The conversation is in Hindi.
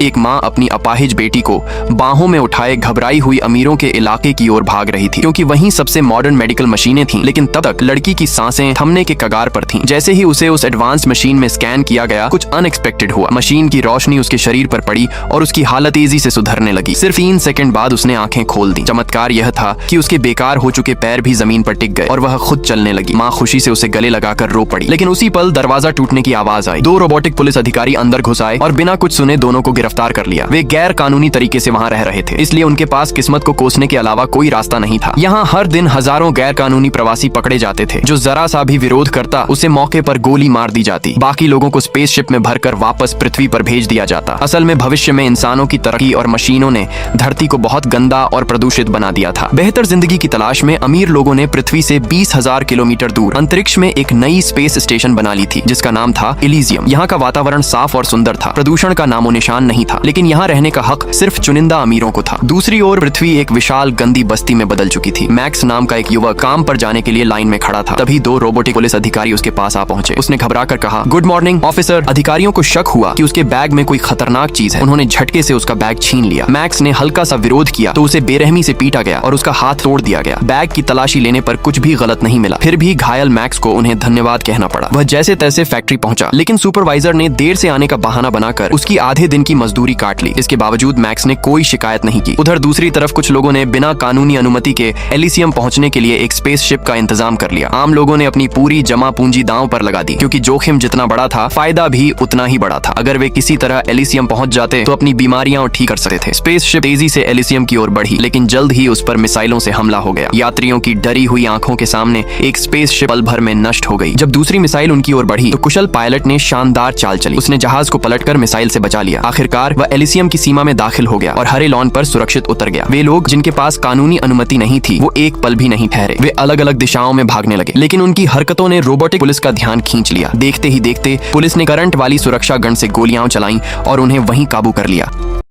एक माँ अपनी अपाहिज बेटी को बाहों में उठाए घबराई हुई अमीरों के इलाके की ओर भाग रही थी, क्योंकि वहीं सबसे मॉडर्न मेडिकल मशीनें थीं। लेकिन तब तक लड़की की सांसें थमने के कगार पर थीं। जैसे ही उसे उस एडवांस मशीन में स्कैन किया गया, कुछ अनएक्सपेक्टेड हुआ। मशीन की रोशनी उसके शरीर पर पड़ी और उसकी हालत तेजी से सुधरने लगी। सिर्फ 3 सेकंड बाद उसने आंखें खोल दी। चमत्कार यह था कि उसके बेकार हो चुके पैर भी जमीन पर टिक गए और वह खुद चलने लगी। माँ खुशी से उसे गले लगाकर रो पड़ी। लेकिन उसी पल दरवाजा टूटने की आवाज आई। 2 रोबोटिक पुलिस अधिकारी अंदर घुस आए और बिना कुछ सुने दोनों को गिरफ्तार कर लिया। वे गैर कानूनी तरीके से वहाँ रह रहे थे, इसलिए उनके पास किस्मत को कोसने के अलावा कोई रास्ता नहीं था। यहाँ हर दिन हजारों गैर कानूनी प्रवासी पकड़े जाते थे। जो जरा सा भी विरोध करता उसे मौके पर गोली मार दी जाती। बाकी लोगों को स्पेसशिप में भरकर वापस पृथ्वी पर भेज दिया जाता। असल में भविष्य में इंसानों की तरक्की और मशीनों ने धरती को बहुत गंदा और प्रदूषित बना दिया था। बेहतर जिंदगी की तलाश में अमीर लोगों ने पृथ्वी से 20,000 किलोमीटर दूर अंतरिक्ष में एक नई स्पेस स्टेशन बना ली थी, जिसका नाम था इलीजियम। यहाँ का वातावरण साफ और सुंदर था, प्रदूषण का नामो निशान नहीं था, लेकिन यहाँ रहने का हक सिर्फ चुनिंदा अमीरों को था। दूसरी ओर पृथ्वी एक विशाल गंदी बस्ती में बदल चुकी थी। मैक्स नाम का एक युवक काम पर जाने के लिए लाइन में खड़ा था। तभी 2 रोबोटिक पुलिस अधिकारी उसके पास आ पहुंचे। उसने घबराकर कहा, गुड मॉर्निंग ऑफिसर। अधिकारियों को शक हुआ कि उसके बैग में कोई खतरनाक चीज है। उन्होंने झटके से उसका बैग छीन लिया। मैक्स ने हल्का सा विरोध किया तो उसे बेरहमी से पीटा गया और उसका हाथ तोड़ दिया गया। बैग की तलाशी लेने पर कुछ भी गलत नहीं मिला। फिर भी घायल मैक्स को उन्हें धन्यवाद कहना पड़ा। वह जैसे तैसे फैक्ट्री पहुंचा, लेकिन सुपरवाइजर ने देर से आने का बहाना बनाकर उसकी आधे दिन की मजदूरी काट ली। इसके बावजूद मैक्स ने कोई शिकायत नहीं की। उधर दूसरी तरफ कुछ लोगों ने बिना कानूनी अनुमति के एलिसियम पहुंचने के लिए एक स्पेसशिप का इंतजाम कर लिया। आम लोगों ने अपनी पूरी जमा पूंजी दांव पर लगा दी, क्योंकि जोखिम जितना बड़ा था, फायदा भी उतना ही बड़ा था। अगर वे किसी तरह एलिसियम पहुंच जाते तो अपनी बीमारियां ठीक कर सकते थे। स्पेसशिप तेजी से एलिसियम की ओर बढ़ी, लेकिन जल्द ही उस पर मिसाइलों से हमला हो गया। यात्रियों की डरी हुई आंखों के सामने एक स्पेसशिप पल भर में नष्ट हो गई। जब दूसरी मिसाइल उनकी ओर बढ़ी तो कुशल पायलट ने शानदार चाल चली। उसने जहाज को पलटकर मिसाइल से बचा लिया। आखिरकार वह एलिसियम की सीमा में दाखिल हो गया और हरे लॉन पर सुरक्षित उतर गया। वे लोग जिनके पास कानूनी अनुमति नहीं थी, वो एक पल भी नहीं ठहरे। वे अलग अलग दिशाओं में भागने लगे, लेकिन उनकी हरकतों ने रोबोटिक पुलिस का ध्यान खींच लिया। देखते ही देखते पुलिस ने करंट वाली सुरक्षा गन से गोलियां चलाईं और उन्हें वहीं काबू कर लिया।